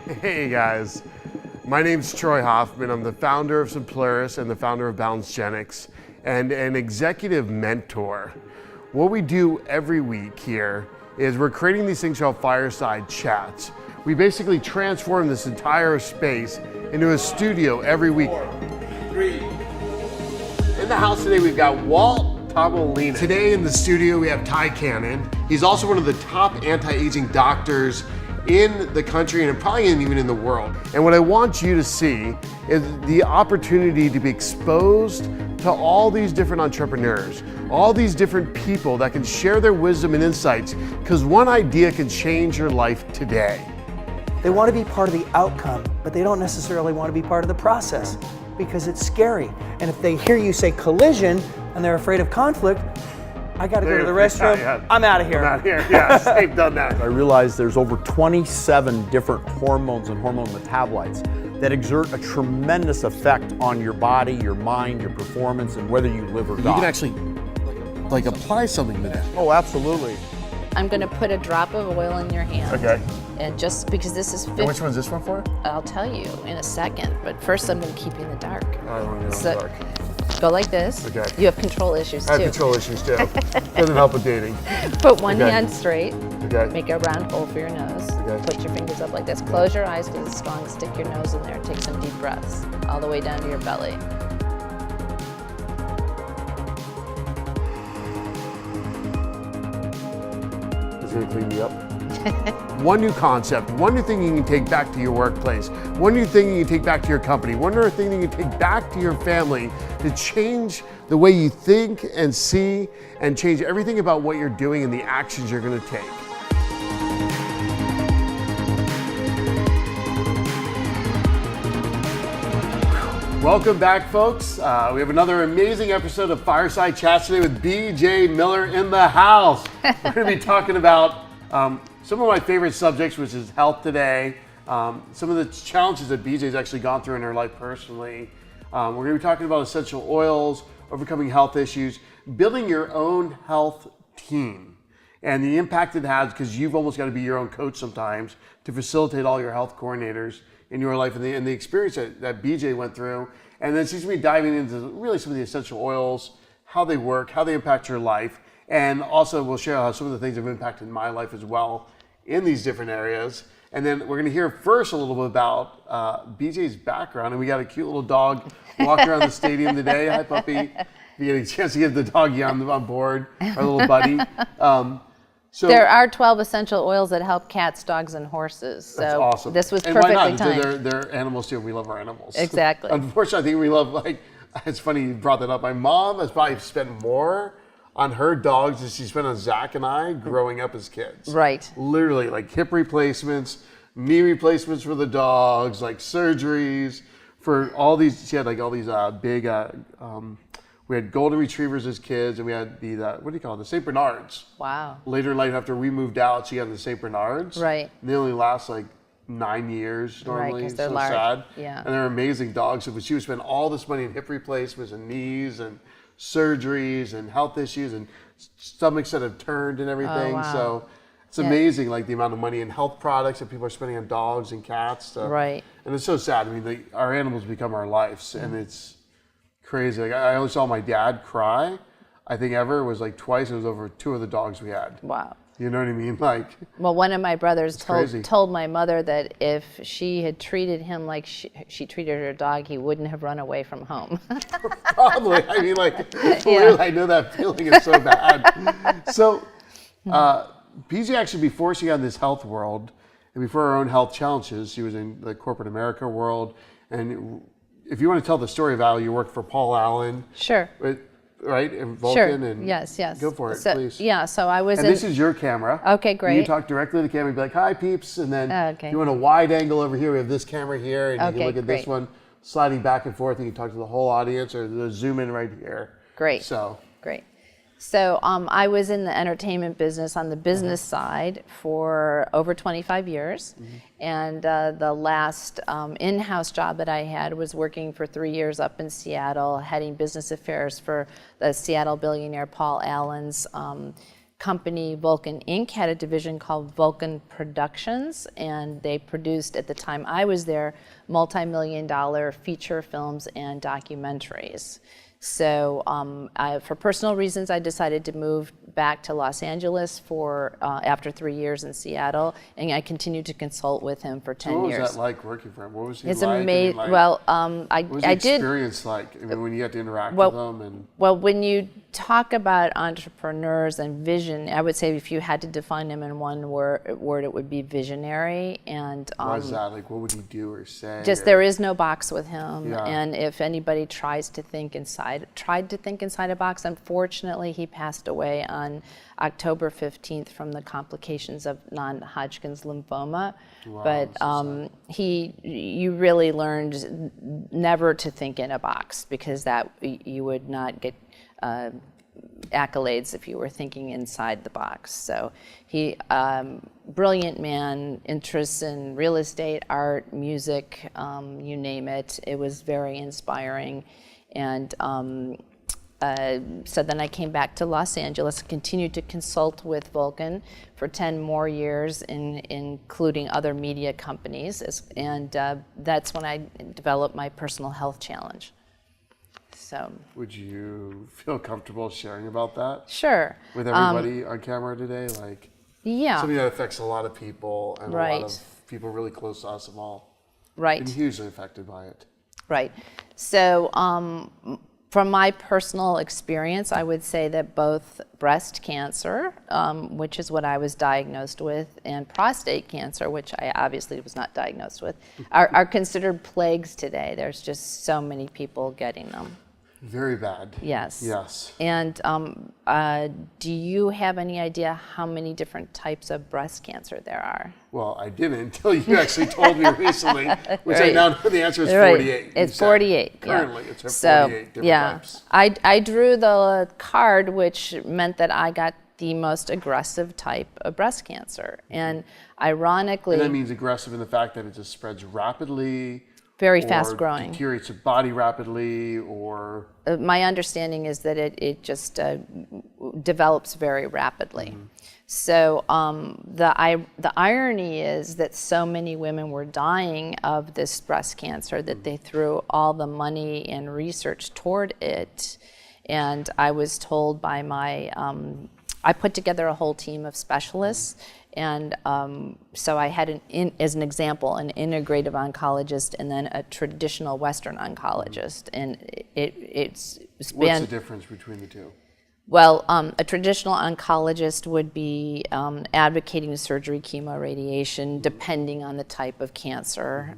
Hey guys, my name's Troy Hoffman. I'm the founder of some Purest and the founder of Balancegenics and an executive mentor. What we do every week here is we're creating these things called Fireside Chats. We basically transform this entire space into a studio every week. 4, 3. In the house today we've got Walt Tomolina. Today in the studio we have Ty Cannon. He's also one of the top anti-aging doctors in the country and probably even in the world. And what I want you to see is the opportunity to be exposed to all these different entrepreneurs, all these different people that can share their wisdom and insights, because one idea can change your life today. They want to be part of the outcome, but they don't necessarily want to be part of the process because it's scary. And if they hear you say collision and they're afraid of conflict, I gotta go to the restroom, I'm out of here. I'm out of here, yes, they've done that. I realized there's over 27 different hormones and hormone metabolites that exert a tremendous effect on your body, your mind, your performance, and whether you live or die. You can actually like apply something to that. Oh, absolutely. I'm gonna put a drop of oil in your hand. Okay. And just because this is 50, And which one's this one for? I'll tell you in a second, but first I'm gonna keep you in the dark. I don't want to go in the dark. Go like this. Okay. You have control issues too. I have control issues too. Doesn't help with dating. Put one Okay. hand straight. Okay. Make a round hole for your nose. Okay. Put your fingers up like this. Close your eyes because it's strong. Stick your nose in there. Take some deep breaths all the way down to your belly. It's gonna clean me up. One new concept, one new thing you can take back to your workplace, one new thing you can take back to your company, one new thing you can take back to your family to change the way you think and see and change everything about what you're doing and the actions you're gonna take. Welcome back, folks. We have another amazing episode of Fireside Chats today with BJ Miller in the house. We're going to be talking about some of my favorite subjects, which is health today, some of the challenges that BJ's actually gone through in her life personally. We're going to be talking about essential oils, overcoming health issues, building your own health team, and the impact it has, because you've almost got to be your own coach sometimes to facilitate all your health coordinators in your life, and the experience that BJ went through. And then she's going to be diving into really some of the essential oils, how they work, how they impact your life. And also we'll share how some of the things have impacted my life as well in these different areas. And then we're going to hear first a little bit about BJ's background. And we got a cute little dog walking around the stadium today. Hi, puppy. You get a chance to get the doggy on board, our little buddy. So There are 12 essential oils that help cats, dogs, and horses. So that's awesome. This was and perfectly why not? timed. They're animals too. We love our animals. Exactly. Unfortunately, I think we love, like, it's funny you brought that up. My mom has probably spent more on her dogs than she spent on Zach and I growing up as kids. Right. Literally, like hip replacements, knee replacements for the dogs, like surgeries for all these. She had like all these big. We had golden retrievers as kids, and we had the what do you call it? The Saint Bernards. Wow. Later in life, after we moved out, she got the Saint Bernards. Right. And they only last like 9 years normally. Right, 'cause they're so large. sad. Yeah. And they're amazing dogs. So she would spend all this money in hip replacements and knees and surgeries and health issues and stomachs that have turned and everything. Oh, wow. So it's amazing, like the amount of money in health products that people are spending on dogs and cats. So. Right. And it's so sad. I mean, our animals become our lives, and it's crazy. Like, I only saw my dad cry, I think ever, was like twice. It was over 2 of the dogs we had. Wow. You know what I mean? Like, Well, one of my brothers crazy. told my mother that if she had treated him like she treated her dog, he wouldn't have run away from home. probably. I mean, like, literally, I know that feeling is so bad. So, BJ actually, before she got in this health world, and before her own health challenges, she was in the corporate America world. And if you want to tell the story of how you worked for Paul Allen. Sure. Right? And Vulcan. Sure. And Yes. Go for it, So, please. Yeah. So I was And in. this is your camera. Okay, great. You talk directly to the camera, be like, hi, peeps. And then Okay. if you want a wide angle over here, we have this camera here. And you Okay, can look at this great. one sliding back and forth. And you can talk to the whole audience, or the zoom in right here. Great. So. Great. So I was in the entertainment business on the business side for over 25 years. And the last in-house job that I had was working for 3 years up in Seattle, heading business affairs for the Seattle billionaire Paul Allen's company Vulcan Inc. had a division called Vulcan Productions, and they produced, at the time I was there, multi-million-dollar feature films and documentaries. So for personal reasons, I decided to move back to Los Angeles for after 3 years in Seattle, and I continued to consult with him for 10 years. What was that like working for him? What was he it's like? amazing. Like, well, what was the I did. experience like? I mean, when you had to interact with them and. Well, when you talk about entrepreneurs and vision, I would say if you had to define them in one word, it would be visionary. And Why is that? Like, what would he do or say? Just there is no box with him, Yeah. and if anybody tried to think inside a box, unfortunately, he passed away on October 15th from the complications of non-Hodgkin's lymphoma. Wow, But you really learned never to think in a box, because that you would not get accolades if you were thinking inside the box. So he, brilliant man, interests in real estate, art, music, you name it. It was very inspiring. And so then I came back to Los Angeles, continued to consult with Vulcan for 10 more years, including other media companies. And that's when I developed my personal health challenge. So, would you feel comfortable sharing about that? Sure. With everybody on camera today? Like, yeah. something that affects a lot of people and Right. a lot of people really close to us have all Right. been hugely affected by it. Right. So from my personal experience, I would say that both breast cancer, which is what I was diagnosed with, and prostate cancer, which I obviously was not diagnosed with, are considered plagues today. There's just so many people getting them. Very bad. Yes. Yes. And do you have any idea how many different types of breast cancer there are? Well, I didn't until you actually told me recently, which I Right. now know the answer is Right. 48. It's You said 48. Currently, yeah. it's 48 So, different yeah. types. I drew the card, which meant that I got the most aggressive type of breast cancer. And ironically, And that means aggressive in the fact that it just spreads rapidly. very or fast growing. Deteriorates the body rapidly, or My understanding is that it just develops very rapidly. So the irony is that so many women were dying of this breast cancer that they threw all the money and research toward it. And I was told by I put together a whole team of specialists. And so I had, as an example, an integrative oncologist and then a traditional Western oncologist. And it's what's been... the difference between the two? Well, a traditional oncologist would be advocating surgery, chemo, radiation, depending on the type of cancer.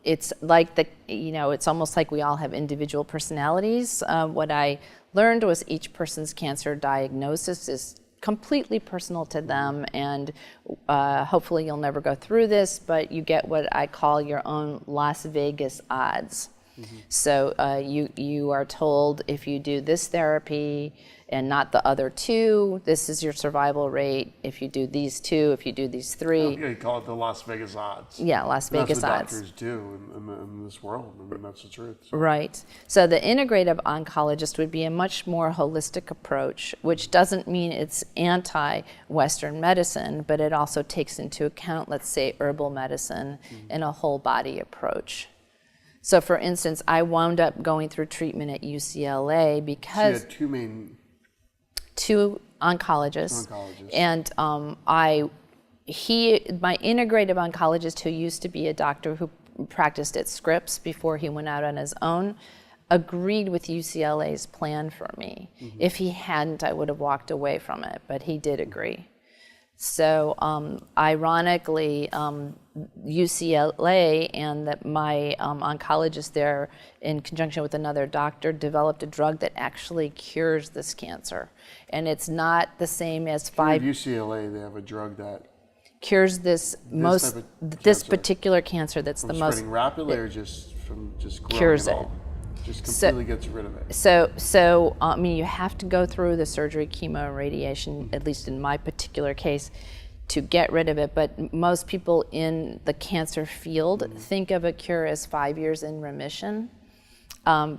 It's like it's almost like we all have individual personalities. What I learned was each person's cancer diagnosis is completely personal to them, and hopefully you'll never go through this, but you get what I call your own Las Vegas odds. So you are told if you do this therapy and not the other two, this is your survival rate. If you do these two, if you do these three. Yeah, you call it the Las Vegas odds. Yeah, Las Vegas That's what odds. doctors do in this world. I mean, that's the truth. So. Right. So the integrative oncologist would be a much more holistic approach, which doesn't mean it's anti-Western medicine, but it also takes into account, let's say, herbal medicine and a whole body approach. So for instance, I wound up going through treatment at UCLA because... So you had two oncologists. And my integrative oncologist, who used to be a doctor who practiced at Scripps before he went out on his own, agreed with UCLA's plan for me. If he hadn't, I would have walked away from it, but he did agree. So ironically, UCLA and my oncologist there, in conjunction with another doctor, developed a drug that actually cures this cancer. And it's not the same as At UCLA, they have a drug that cures this particular cancer that's the most spreading rapidly, or just growing cures it it. all? Just completely gets rid of it. So I mean, you have to go through the surgery, chemo, radiation, at least in my particular case, to get rid of it. But most people in the cancer field think of a cure as 5 years in remission.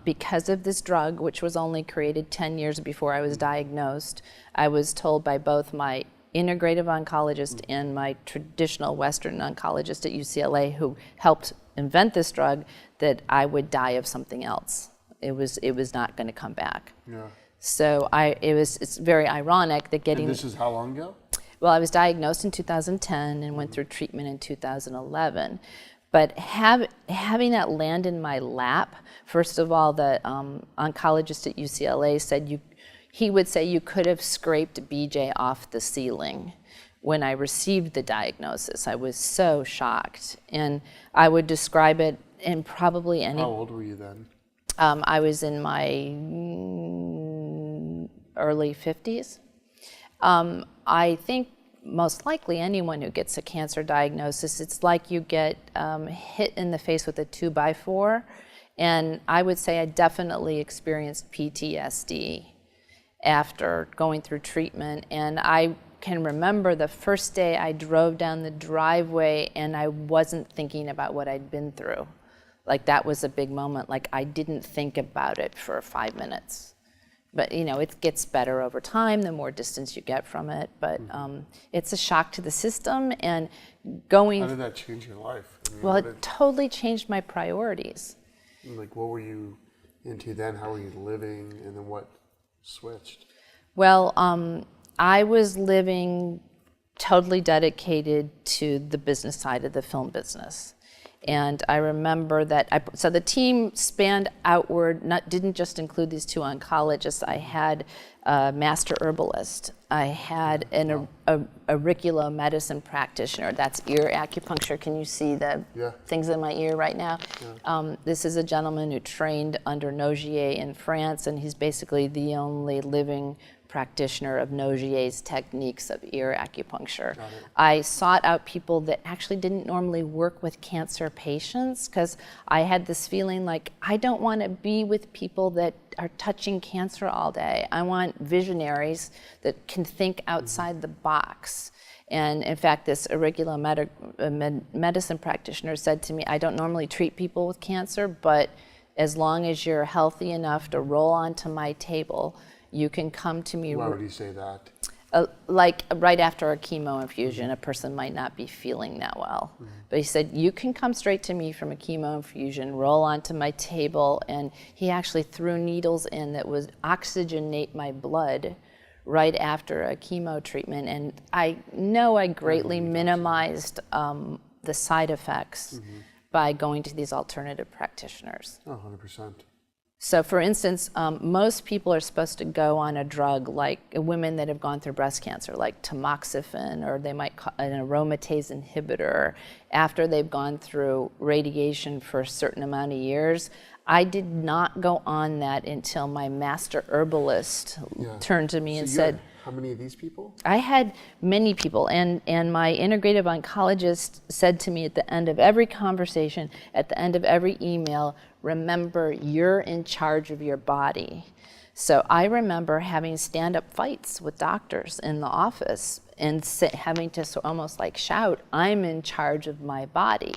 because of this drug, which was only created 10 years before I was diagnosed, I was told by both my integrative oncologist and my traditional Western oncologist at UCLA, who helped invent this drug, that I would die of something else. It was not going to come back. Yeah. So it's very ironic that getting. And this is how long ago? Well, I was diagnosed in 2010 and went through treatment in 2011. But having that land in my lap, first of all, the oncologist at UCLA said he would say you could have scraped BJ off the ceiling. When I received the diagnosis, I was so shocked. And I would describe it in probably any... How old were you then? I was in my early 50s. I think most likely anyone who gets a cancer diagnosis, it's like you get hit in the face with a 2x4. And I would say I definitely experienced PTSD after going through treatment. And I can remember the first day I drove down the driveway and I wasn't thinking about what I'd been through. Like, that was a big moment. Like, I didn't think about it for 5 minutes. But, it gets better over time, the more distance you get from it. But it's a shock to the system, and going... How did that change your life? I mean, well, it totally changed my priorities. Like, what were you into then? How were you living? And then what switched? Well, I was living totally dedicated to the business side of the film business. And I remember that, so the team spanned outward, didn't just include these two oncologists. I had a master herbalist. I had an auricular medicine practitioner. That's ear acupuncture. Can you see the things in my ear right now? Yeah. This is a gentleman who trained under Nogier in France, and he's basically the only living practitioner of Nogier's techniques of ear acupuncture. I sought out people that actually didn't normally work with cancer patients, because I had this feeling like, I don't want to be with people that are touching cancer all day. I want visionaries that can think outside the box. And in fact, this auricular medicine practitioner said to me, I don't normally treat people with cancer, but as long as you're healthy enough to roll onto my table, you can come to me. Why would you say that? Like right after a chemo infusion, a person might not be feeling that well. But he said, you can come straight to me from a chemo infusion, roll onto my table, and he actually threw needles in that would oxygenate my blood right after a chemo treatment. And I know I greatly minimized the side effects by going to these alternative practitioners. 100%. So for instance, most people are supposed to go on a drug like women that have gone through breast cancer, like tamoxifen, or they might call an aromatase inhibitor, after they've gone through radiation for a certain amount of years. I did not go on that until my master herbalist turned to me and said, how many of these people? I had many people, and my integrative oncologist said to me at the end of every conversation, at the end of every email, remember, you're in charge of your body. So I remember having stand-up fights with doctors in the office and having to almost like shout, I'm in charge of my body.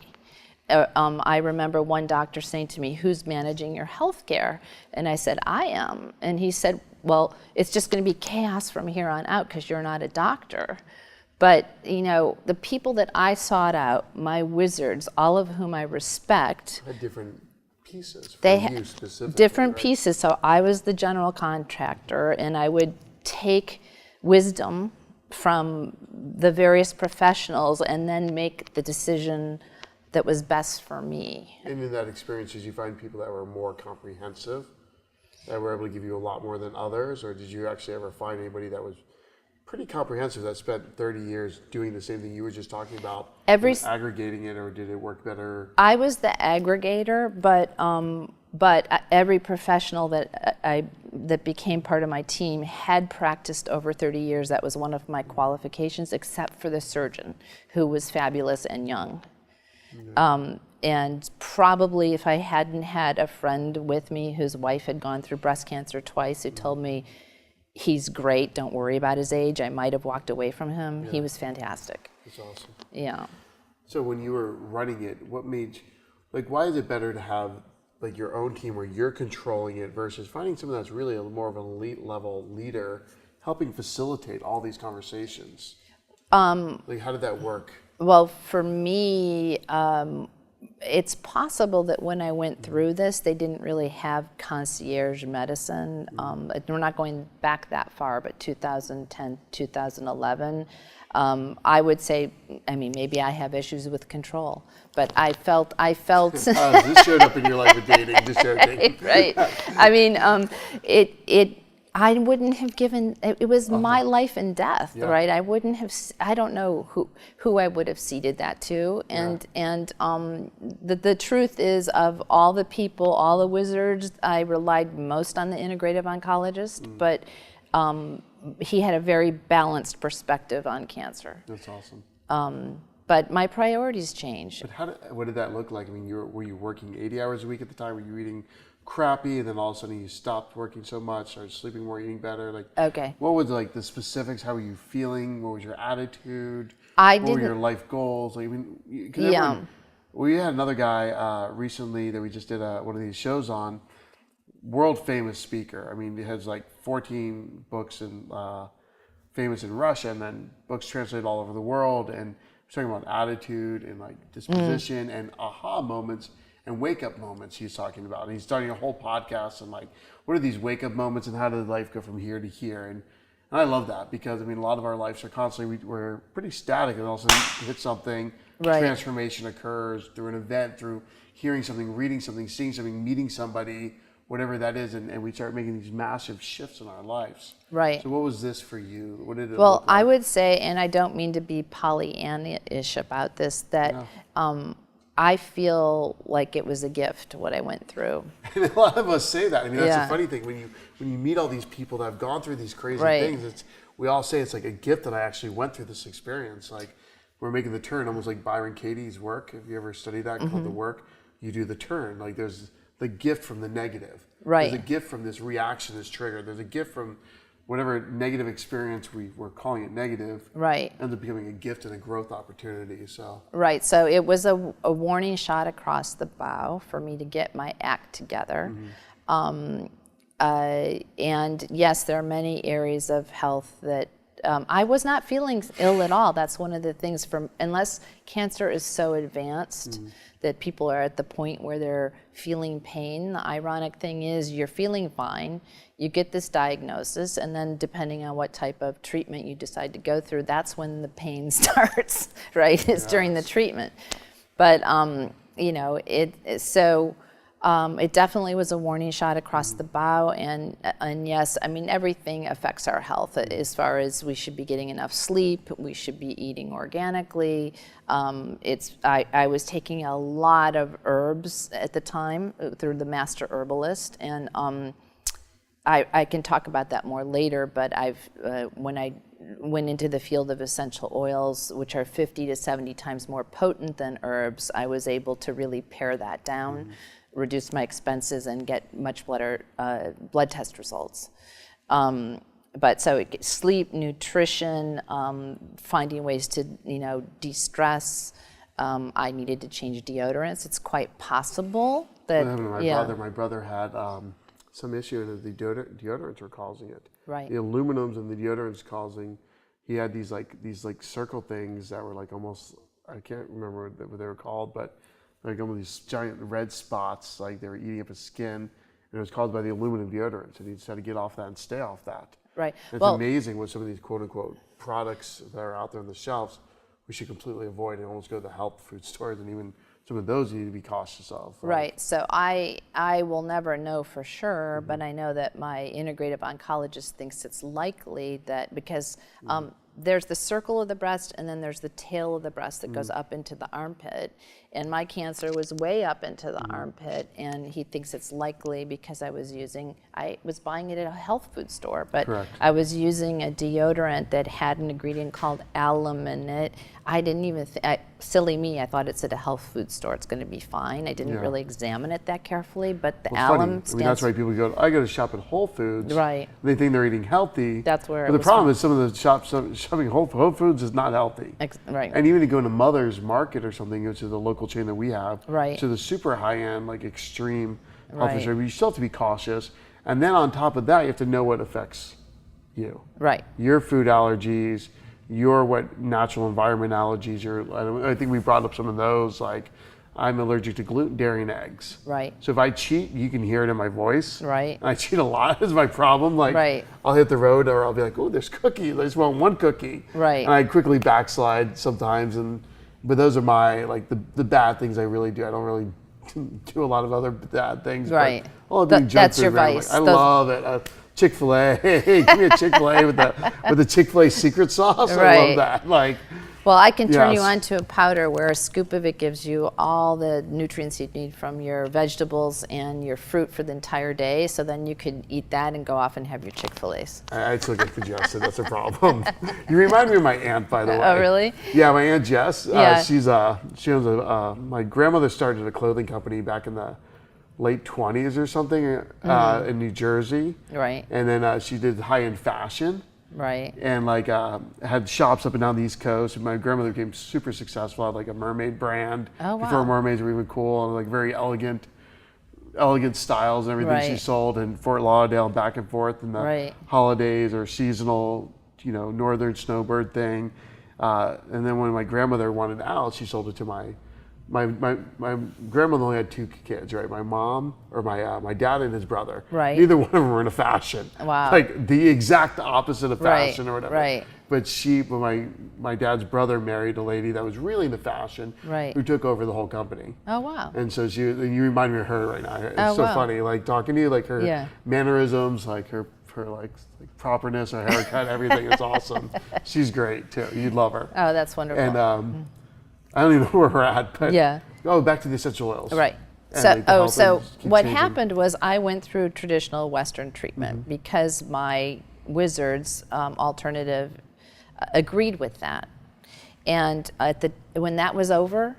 I remember one doctor saying to me, who's managing your health care? And I said, I am. And he said, well, it's just going to be chaos from here on out because you're not a doctor. But, the people that I sought out, my wizards, all of whom I respect, had different pieces for you specifically, different right? pieces. So I was the general contractor, and I would take wisdom from the various professionals and then make the decision that was best for me. And in that experience, did you find people that were more comprehensive, that were able to give you a lot more than others, or did you actually ever find anybody that was pretty comprehensive, that spent 30 years doing the same thing you were just talking about, aggregating it, or did it work better? I was the aggregator, but every professional that became part of my team had practiced over 30 years. That was one of my qualifications, except for the surgeon, who was fabulous and young. And probably if I hadn't had a friend with me whose wife had gone through breast cancer twice, who told me, he's great, don't worry about his age, I might have walked away from him. He was fantastic. That's awesome. Yeah. So when you were running it, what made, why is it better to have like your own team where you're controlling it versus finding someone that's really more of an elite level leader helping facilitate all these conversations? Like, how did that work? Well, for me, it's possible that when I went through this, they didn't really have concierge medicine. We're not going back that far, but 2010, 2011. I would say, I mean, maybe I have issues with control, but I felt. This showed up in your life with dating, just joking. Right. I mean, I wouldn't have given, it was my life and death, right? I wouldn't have, I don't know who I would have ceded that to. And the truth is, of all the people, all the wizards, I relied most on the integrative oncologist, but he had a very balanced perspective on cancer. That's awesome. But my priorities changed. But what did that look like? I mean, were you working 80 hours a week at the time? Were you eating crappy, and then all of a sudden you stopped working so much, started sleeping more, eating better? Like, okay. What was like the specifics? How were you feeling? What was your attitude? What were your life goals? Like, I mean, we had another guy recently that we just did one of these shows on. World famous speaker. I mean, he has like 14 books and famous in Russia, and then books translated all over the world. And he's talking about attitude and like disposition and aha moments and wake up moments he's talking about. And he's starting a whole podcast on like, what are these wake up moments and how does life go from here to here? And I love that because I mean, a lot of our lives are constantly, we're pretty static, and also hit something, transformation occurs through an event, through hearing something, reading something, seeing something, meeting somebody, whatever that is, and we start making these massive shifts in our lives. Right. So what was this for you? What did it Well, look like? I would say, and I don't mean to be Pollyanna-ish about this, that I feel like it was a gift what I went through. And a lot of us say that. I mean, that's the funny thing. When you meet all these people that have gone through these crazy things, we all say it's like a gift that I actually went through this experience. Like, we're making the turn, almost like Byron Katie's work. If you ever studied that, called The Work, you do the turn. Like, there's the gift from the negative. Right. There's a gift from this reaction, this trigger. There's a gift from whatever negative experience we're calling it negative. Right. Ends up becoming a gift and a growth opportunity. So. Right. So it was a warning shot across the bow for me to get my act together. And yes, there are many areas of health that I was not feeling ill at all. That's one of the things unless cancer is so advanced that people are at the point where they're feeling pain. The ironic thing is you're feeling fine, you get this diagnosis, and then depending on what type of treatment you decide to go through, that's when the pain starts, right? It's during the treatment. But, you know, it definitely was a warning shot across the bow, and yes, I mean, everything affects our health as far as we should be getting enough sleep, we should be eating organically. I was taking a lot of herbs at the time through the master herbalist, and I can talk about that more later, but when I went into the field of essential oils, which are 50 to 70 times more potent than herbs, I was able to really pare that down, reduce my expenses, and get much better blood test results. But so sleep, nutrition, finding ways to de-stress. I needed to change deodorants. It's quite possible that my brother had some issue, and the deodorants were causing it. Right. The aluminums and the deodorants causing. He had these circle things that were like almost, I can't remember what they were called, but like almost these giant red spots, like they were eating up his skin, and it was caused by the aluminum deodorants, and he just had to get off that and stay off that. Right. It's amazing what some of these quote-unquote products that are out there on the shelves we should completely avoid and almost go to the health food stores, and even some of those you need to be cautious of. Right. So I will never know for sure, but I know that my integrative oncologist thinks it's likely that because there's the circle of the breast and then there's the tail of the breast that goes up into the armpit. And my cancer was way up into the armpit, and he thinks it's likely because I was buying it at a health food store, but I was using a deodorant that had an ingredient called alum in it. I didn't even, silly me, I thought it's at a health food store, it's gonna be fine. I didn't really examine it that carefully, but the alum stands... I mean, that's why people go, I go to shop at Whole Foods. Right. They think they're eating healthy. That's where But the problem is some of the shopping Whole Foods is not healthy. Right. And even to go into Mother's Market or something, which is a local chain that we have, right, to the super high-end, like extreme health insurance, but you still have to be cautious. And then on top of that, you have to know what affects you. Right. Your food allergies, your what natural environment allergies. I think we brought up some of those, like I'm allergic to gluten, dairy, and eggs. Right. So if I cheat, you can hear it in my voice. Right. And I cheat a lot is my problem. Like Right. I'll hit the road or I'll be like, oh, there's cookies. I just want one cookie. Right. And I quickly backslide sometimes. But those are my, like the bad things I really do. I don't really do a lot of other bad things. Right. That's your vice. I love it. Chick-fil-A. Hey, give me a Chick-fil-A with the Chick-fil-A secret sauce. I Right. love that. Like, well, I can turn you Yes. on to a powder where a scoop of it gives you all the nutrients you need from your vegetables and your fruit for the entire day. So then you could eat that and go off and have your Chick-fil-A's. I still get congested. That's a problem. You remind me of my aunt, by the way. Oh, really? Yeah, my aunt Jess. Yeah. She owns my grandmother started a clothing company back in the late 20s or something in New Jersey. Right. And then she did high-end fashion. Right. And like had shops up and down the East Coast. And my grandmother became super successful. Had like a mermaid brand. Oh, wow. Before mermaids were even cool, and like very elegant styles and everything she Right. sold in Fort Lauderdale and back and forth in the Right. holidays or seasonal, northern snowbird thing. And then when my grandmother wanted out, she sold it to my grandmother only had 2 kids, right? My mom, or my dad and his brother. Right. Neither one of them were into fashion. Wow. Like the exact opposite of Right, fashion or whatever. right. But my dad's brother married a lady that was really into fashion. Right. Who took over the whole company. Oh, wow. And so you remind me of her right now. It's Oh, so wow. funny, like talking to you, like her Yeah. mannerisms, like her like properness, her haircut, everything is awesome. She's great too. You'd love her. Oh, that's wonderful. And I don't even know where we're at, but Yeah. back to the essential oils. Right. And, So, like, the health so oils keep what changing. happened was I went through traditional Western treatment because my Wizards alternative agreed with that. And when that was over,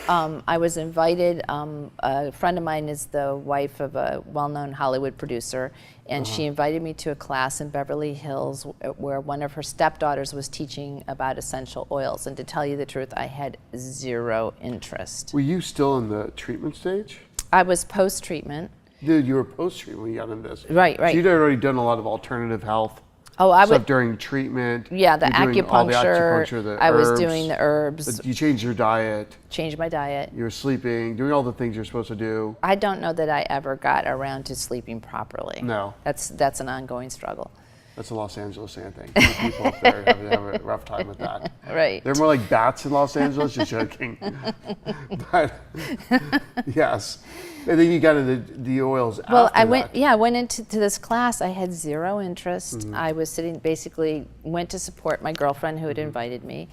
I was invited. A friend of mine is the wife of a well-known Hollywood producer, and she invited me to a class in Beverly Hills where one of her stepdaughters was teaching about essential oils. And to tell you the truth, I had zero interest. Were you still in the treatment stage? I was post-treatment. Dude, you were post-treatment when you got into this. Right, right. So you'd already done a lot of alternative health I stuff would. during treatment. Yeah, the You're doing all the acupuncture. acupuncture, the I was herbs, doing the herbs. You changed your diet. Changed my diet. You were sleeping, doing all the things you're supposed to do. I don't know that I ever got around to sleeping properly. No. That's an ongoing struggle. That's a Los Angeles thing. People up there have a rough time with that. Right. They're more like bats in Los Angeles, just joking. But yes. And then you got into the oils Well, after I went. that. Yeah, I went into this class. I had zero interest. I was went to support my girlfriend who had invited me,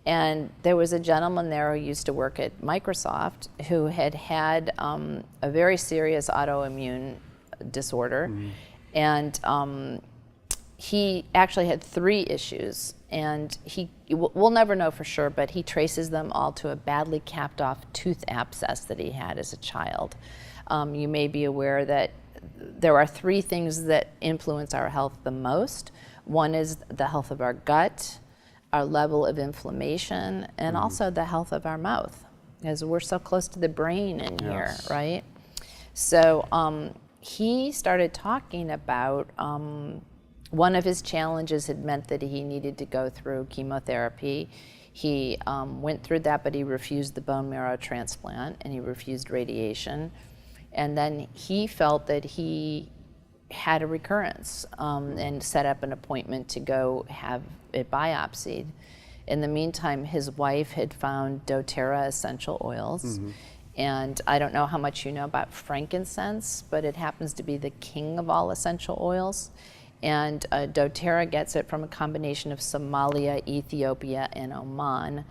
and there was a gentleman there who used to work at Microsoft who had a very serious autoimmune disorder, and he actually had 3 issues, and we'll never know for sure, but he traces them all to a badly capped off tooth abscess that he had as a child. You may be aware that there are 3 things that influence our health the most. One is the health of our gut, our level of inflammation, and also the health of our mouth, because we're so close to the brain in here, right? So he started talking about one of his challenges had meant that he needed to go through chemotherapy. He went through that, but he refused the bone marrow transplant and he refused radiation. And then he felt that he had a recurrence and set up an appointment to go have it biopsied. In the meantime, his wife had found doTERRA essential oils. And I don't know how much you know about frankincense, but it happens to be the king of all essential oils. And doTERRA gets it from a combination of Somalia, Ethiopia, and Oman.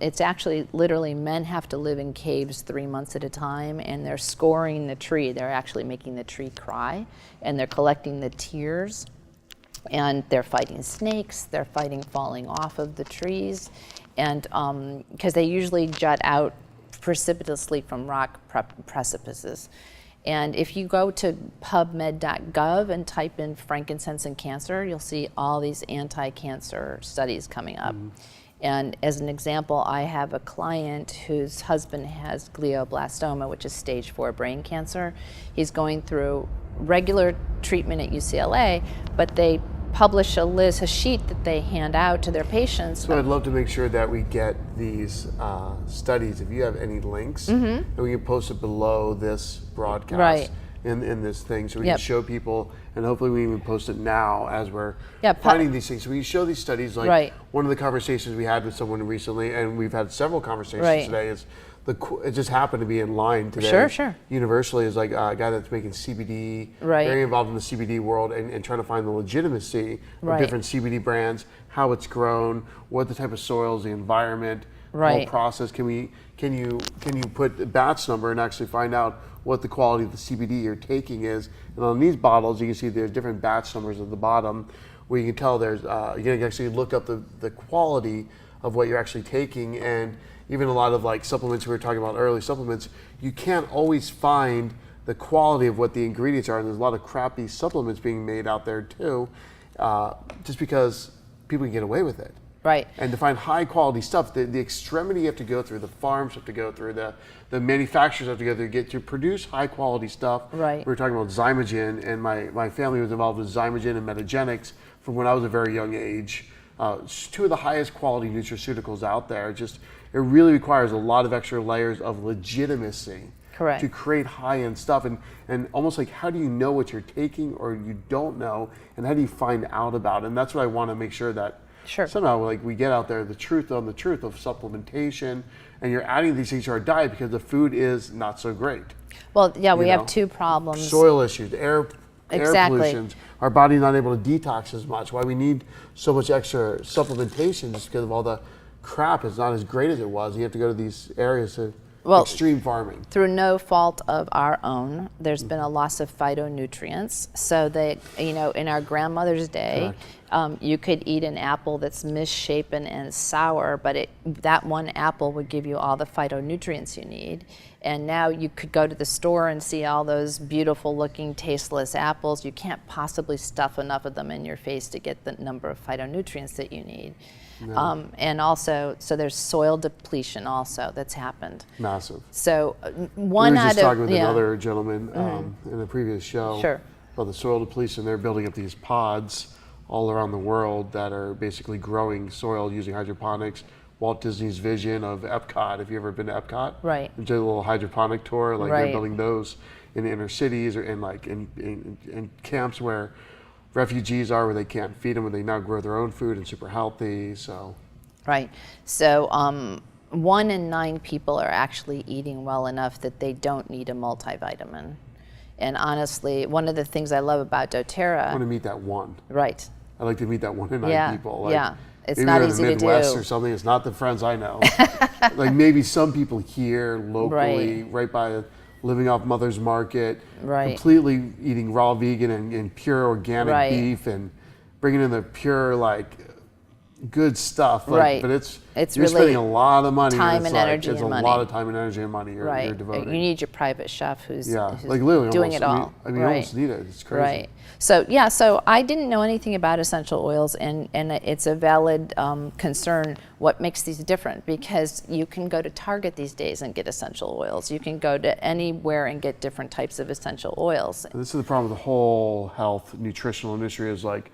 It's actually literally men have to live in caves 3 months at a time, and they're scoring the tree. They're actually making the tree cry, and they're collecting the tears, and they're fighting snakes. They're fighting falling off of the trees, and because they usually jut out precipitously from rock precipices. And if you go to pubmed.gov and type in frankincense and cancer, you'll see all these anti-cancer studies coming up. And as an example, I have a client whose husband has glioblastoma, which is stage 4 brain cancer. He's going through regular treatment at UCLA, but they publish a sheet that they hand out to their patients. So I'd love to make sure that we get these studies, if you have any links, and we can post it below this broadcast. Right. In this thing, so we can show people, and hopefully we even post it now as we're finding these things. So we show these studies, like one of the conversations we had with someone recently, and we've had several conversations today, is it just happened to be in line today. Universally, is like a guy that's making CBD, very involved in the CBD world, and trying to find the legitimacy of different CBD brands, how it's grown, what the type of soils, the environment, whole process. Can you put a batch number and actually find out what the quality of the CBD you're taking is? And on these bottles, you can see there's different batch numbers at the bottom, where you can tell there's you can actually look up the quality of what you're actually taking. And even a lot of like supplements we were talking about early, supplements, you can't always find the quality of what the ingredients are, and there's a lot of crappy supplements being made out there too, just because people can get away with it. Right. And to find high quality stuff, the extremity you have to go through, the farms have to go through, the manufacturers have to go through, get to produce high quality stuff. Right. We were talking about Zymogen, and my family was involved with Zymogen and Metagenics from when I was a very young age. It's 2 of the highest quality nutraceuticals out there. It really requires a lot of extra layers of legitimacy. Correct. To create high-end stuff, and almost like, how do you know what you're taking, or you don't know, and how do you find out about it? And that's what I want to make sure that somehow, like, we get out there the truth of supplementation, and you're adding these things to our diet because the food is not so great. Well, we have 2 problems. Soil issues, air pollution, our body not able to detox as much, why we need so much extra supplementation, just because of all the crap. It's not as great as it was. You have to go to these areas to extreme farming. Through no fault of our own, there's been a loss of phytonutrients. So in our grandmother's day, you could eat an apple that's misshapen and sour, but that one apple would give you all the phytonutrients you need. And now you could go to the store and see all those beautiful looking tasteless apples. You can't possibly stuff enough of them in your face to get the number of phytonutrients that you need. No. And also, so there's soil depletion also that's happened. Massive. So I was just talking with yeah. another gentleman in a previous show about the soil depletion. They're building up these pods all around the world that are basically growing soil using hydroponics. Walt Disney's vision of Epcot, if you've ever been to Epcot, right? You did a little hydroponic tour, like they're building those in the inner cities or in like in camps where refugees are, where they can't feed them, where they now grow their own food and super healthy. So right. So 1 in 9 people are actually eating well enough that they don't need a multivitamin. And honestly, one of the things I love about doTERRA, I want to meet that one. Right. I like to meet that 1 in 9 people. Like, it's maybe not they're easy in the Midwest to do. or something. It's not the friends I know. Like maybe some people here locally, right by living off Mother's Market, completely eating raw vegan and pure organic beef, and bringing in the pure good stuff. Like, but it's you're really spending a lot of money. Time and energy it's and a money. lot of time and energy and money you're devoting. You need your private chef who's like literally doing almost, it all. I mean, you almost need it. It's crazy. Right. So so I didn't know anything about essential oils, and it's a valid concern what makes these different, because you can go to Target these days and get essential oils. You can go to anywhere and get different types of essential oils. And this is the problem with the whole health nutritional industry, is like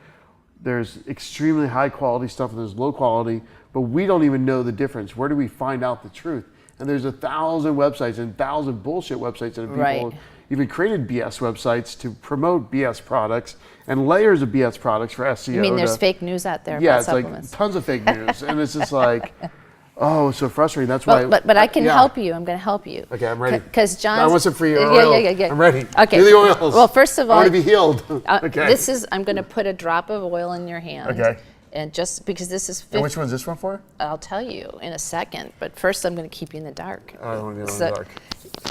there's extremely high quality stuff and there's low quality, but we don't even know the difference. Where do we find out the truth? And there's 1,000 websites and 1,000 bullshit websites, and people even created BS websites to promote BS products and layers of BS products for SEO. I mean, there's fake news out there about supplements. Like tons of fake news, and it's just like, it's so frustrating. That's why. But I can help you. I'm going to help you. Okay, I'm ready. Because John, I want some free oil. Yeah. I'm ready. Okay. Do the oils. Well, first of all, I want to be healed. Okay. I'm going to put a drop of oil in your hand. Okay. And just because this is 50, and which one's this one for? I'll tell you in a second. But first, I'm going to keep you in the dark. I don't want to be in the dark.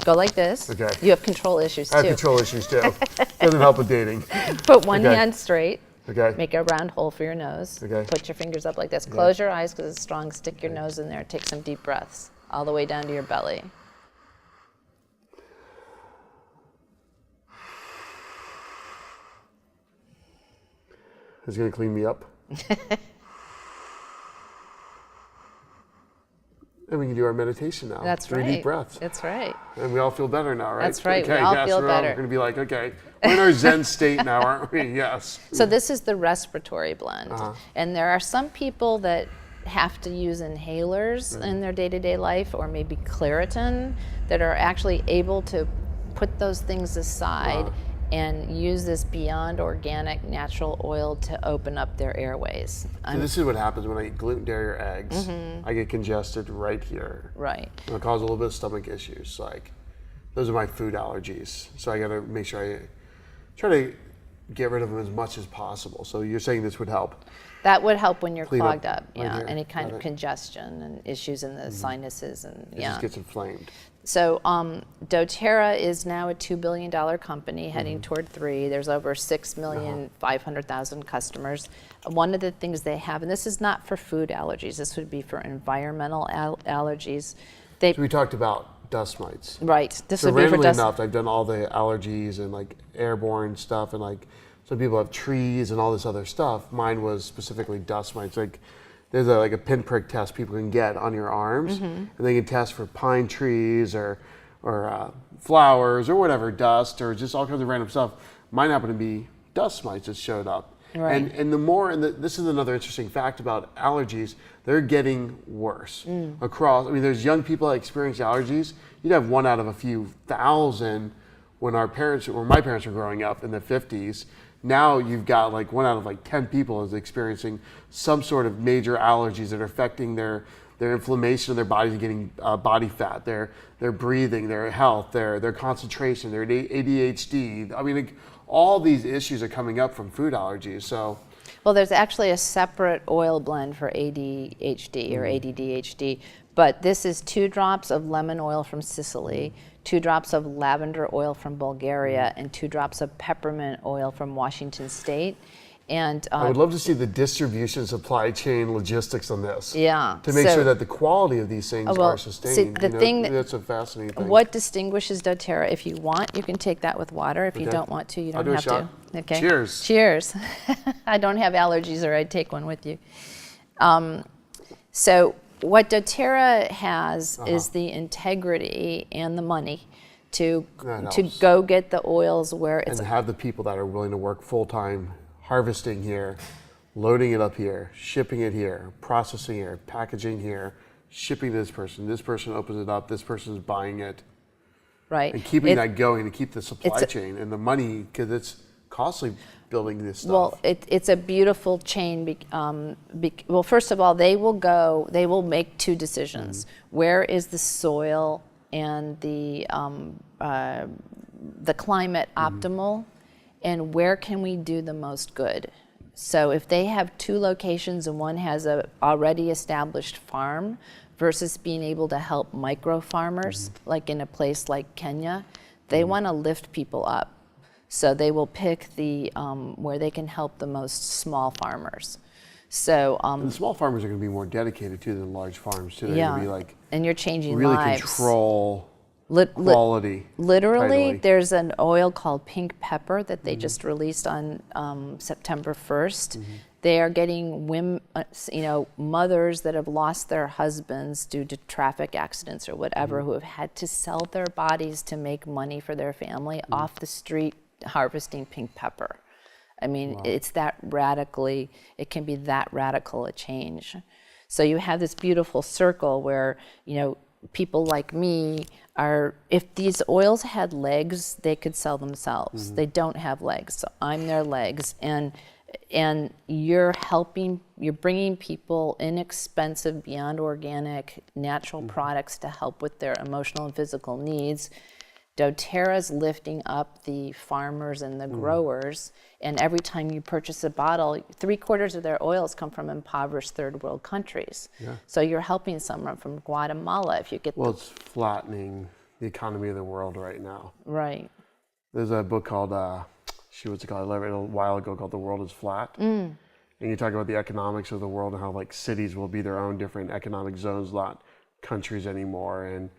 Go like this. Okay. You have control issues too. I have control issues too. Doesn't help with dating. Put one hand straight. Okay. Make a round hole for your nose. Okay. Put your fingers up like this. Close your eyes because it's strong. Stick your nose in there. Take some deep breaths all the way down to your belly. It's going to clean me up. And we can do our meditation now. That's 3 right. deep breaths. That's right. And we all feel better now, right? That's right. Okay, We all yes, feel better. We're going to be like, okay, we're in our Zen state now, aren't we? Yes. So this is the respiratory blend. And there are some people that have to use inhalers in their day-to-day life, or maybe Claritin, that are actually able to put those things aside and use this beyond organic natural oil to open up their airways. So this is what happens when I eat gluten, dairy, or eggs. I get congested right here. Right. It'll cause a little bit of stomach issues. Like, those are my food allergies. So I got to make sure I try to get rid of them as much as possible. So you're saying this would help? That would help when you're Clean clogged up up, right here. any kind Got of it. congestion and issues in the sinuses and It just gets inflamed. So doTERRA is now a $2 billion company heading toward 3. There's over 6,500,000 customers. One of the things they have, and this is not for food allergies, this would be for environmental allergies. So we talked about dust mites. Right, this So would be for randomly dust. enough, I've done all the allergies and like airborne stuff, and like some people have trees and all this other stuff. Mine was specifically dust mites. Like, there's like a pinprick test people can get on your arms, and they can test for pine trees or flowers or whatever, dust or just all kinds of random stuff. Mine happened to be dust mites that showed up. Right. And the more, and this is another interesting fact about allergies, they're getting worse across. I mean, there's young people that experience allergies. You'd have 1 out of a few thousand when my parents were growing up in the 50s. Now you've got like 1 out of like 10 people is experiencing some sort of major allergies that are affecting their inflammation of their bodies, getting body fat, their breathing, their health, their concentration, their ADHD. I mean, like, all these issues are coming up from food allergies. So, Well, there's actually a separate oil blend for ADHD or ADDHD, but this is 2 drops of lemon oil from Sicily, 2 drops of lavender oil from Bulgaria, and 2 drops of peppermint oil from Washington State. And I would love to see the distribution, supply chain, logistics on this. Yeah, To make so- sure that the quality of these things well, are sustained. see, the thing that- that's a fascinating thing. what distinguishes doTERRA, if you want, you can take that with water. If you Okay. don't want to, you I'll don't do a have shot. to. Okay. Cheers. Cheers. I don't have allergies, or I'd take one with you. So what doTERRA has is the integrity and the money to That to helps. go get the oils where it's And have the people that are willing to work full-time, harvesting here, loading it up here, shipping it here, processing here, packaging here, shipping to this person opens it up, this person's buying it, right. and keeping It- that going to keep the supply it's a- chain and the money, because it's costly building this stuff. Well, it's a beautiful chain. Well, first of all, they will make 2 decisions. Where is the soil and the climate optimal, and where can we do the most good? So if they have 2 locations and one has a already established farm versus being able to help micro farmers, like in a place like Kenya, they want to lift people up. So they will pick the where they can help the most small farmers. So And the small farmers are going to be more dedicated to than large farms too. They're going to be like and you're changing really lives. control Lit- lit- quality. Literally, tightly. there's an oil called pink pepper that they just released on September 1st. They are getting women, mothers that have lost their husbands due to traffic accidents or whatever, who have had to sell their bodies to make money for their family off the street harvesting pink pepper. I mean, it's that radically, it can be that radical a change. So you have this beautiful circle where, people like me are, if these oils had legs, they could sell themselves. They don't have legs, so I'm their legs. And you're bringing people inexpensive, beyond organic, natural products to help with their emotional and physical needs. doTERRA's lifting up the farmers and the growers, and every time you purchase a bottle, 3/4 of their oils come from impoverished third world countries. Yeah. So you're helping someone from Guatemala if you get Well, it's flattening the economy of the world right now. right. There's a book called, what's it called? I read it a while ago, called The World is Flat. And you talk about the economics of the world and how like cities will be their own different economic zones, not countries anymore. And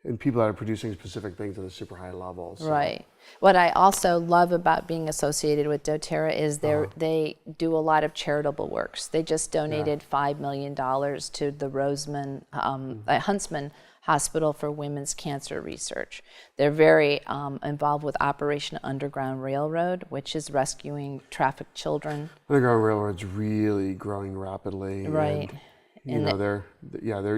and people that are producing specific things at a super high level. So. Right. What I also love about being associated with doTERRA is they do a lot of charitable works. They just donated $5 million to the Huntsman Hospital for Women's Cancer Research. They're very involved with Operation Underground Railroad, which is rescuing trafficked children. Underground Railroad's really growing rapidly. Right. And, they're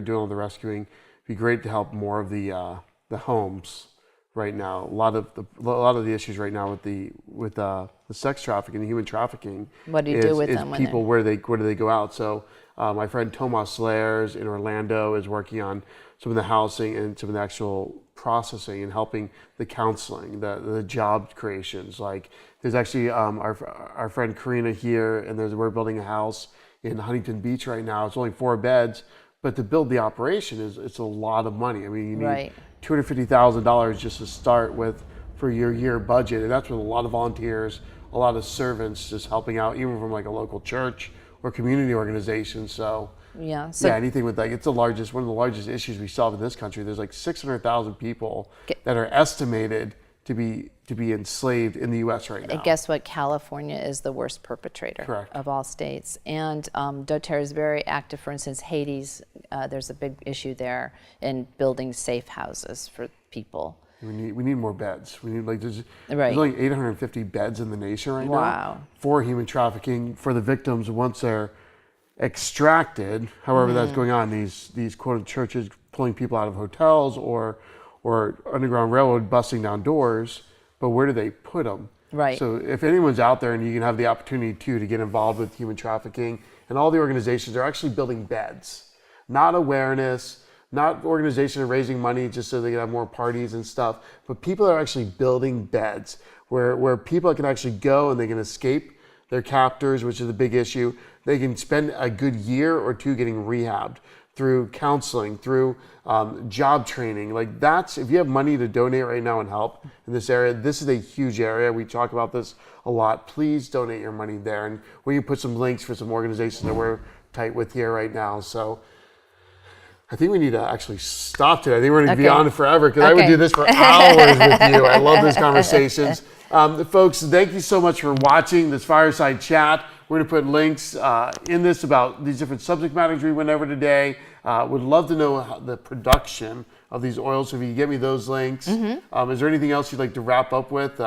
doing all the rescuing. It'd be great to help more of the homes right now. A lot of the issues right now with the sex trafficking and human trafficking. What do you do with them? People, where do they go out? So my friend Tomas Slayers in Orlando is working on some of the housing and some of the actual processing and helping the counseling, the job creations. Like there's actually our friend Karina here, and we're building a house in Huntington Beach right now. It's only 4 beds, but to build the operation it's a lot of money. I mean, you need $250,000 just to start with for your year budget, and that's with a lot of volunteers, a lot of servants just helping out, even from like a local church or community organization. So anything with that. It's one of the largest issues we solve in this country. There's like 600,000 people that are estimated to be enslaved in the U.S. right now. And guess what? California is the worst perpetrator of all states. And doTERRA is very active. For instance, Hades, there's a big issue there in building safe houses for people. We need more beds. We need there's only 850 beds in the nation right now for human trafficking for the victims once they're extracted. However, that's going on. These quoted churches pulling people out of hotels or Underground Railroad busting down doors, but where do they put them? Right. So if anyone's out there and you can have the opportunity to get involved with human trafficking, and all the organizations are actually building beds, not awareness, not organizations are raising money just so they can have more parties and stuff, but people are actually building beds where people can actually go and they can escape their captors, which is a big issue. They can spend a good year or 2 getting rehabbed through counseling, through job training. Like that's, if you have money to donate right now and help in this area, this is a huge area. We talk about this a lot. Please donate your money there. And we can put some links for some organizations that we're tight with here right now. So I think we need to actually stop today. I think we're going to be on forever because I would do this for hours with you. I love these conversations. Folks, thank you so much for watching this Fireside Chat. We're going to put links in this about these different subject matters we went over today. Would love to know the production of these oils. So if you can get me those links. Is there anything else you'd like to wrap up with,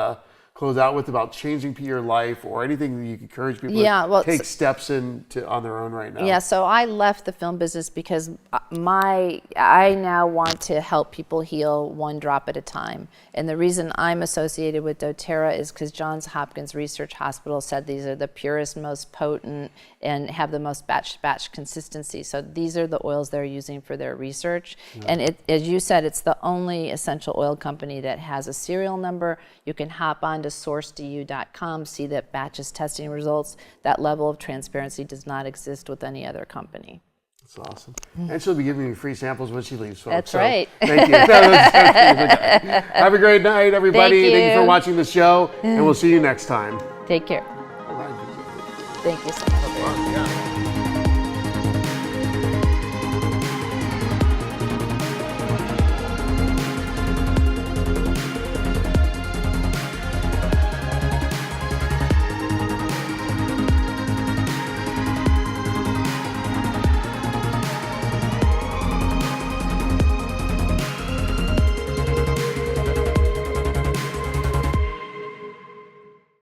close out with about changing your life or anything that you can encourage people to take steps on their own right now? Yeah, so I left the film business because I now want to help people heal one drop at a time. And the reason I'm associated with doTERRA is because Johns Hopkins Research Hospital said these are the purest, most potent, and have the most batch consistency. So these are the oils they're using for their research. And as you said, it's the only essential oil company that has a serial number. You can hop on to sourcedu.com, see that batches testing results. That level of transparency does not exist with any other company. That's awesome. And she'll be giving me free samples when she leaves, folks. That's right. Thank you. Have a great night, everybody. Thank you for watching the show, and we'll see you next time. Take care. Thank you so much.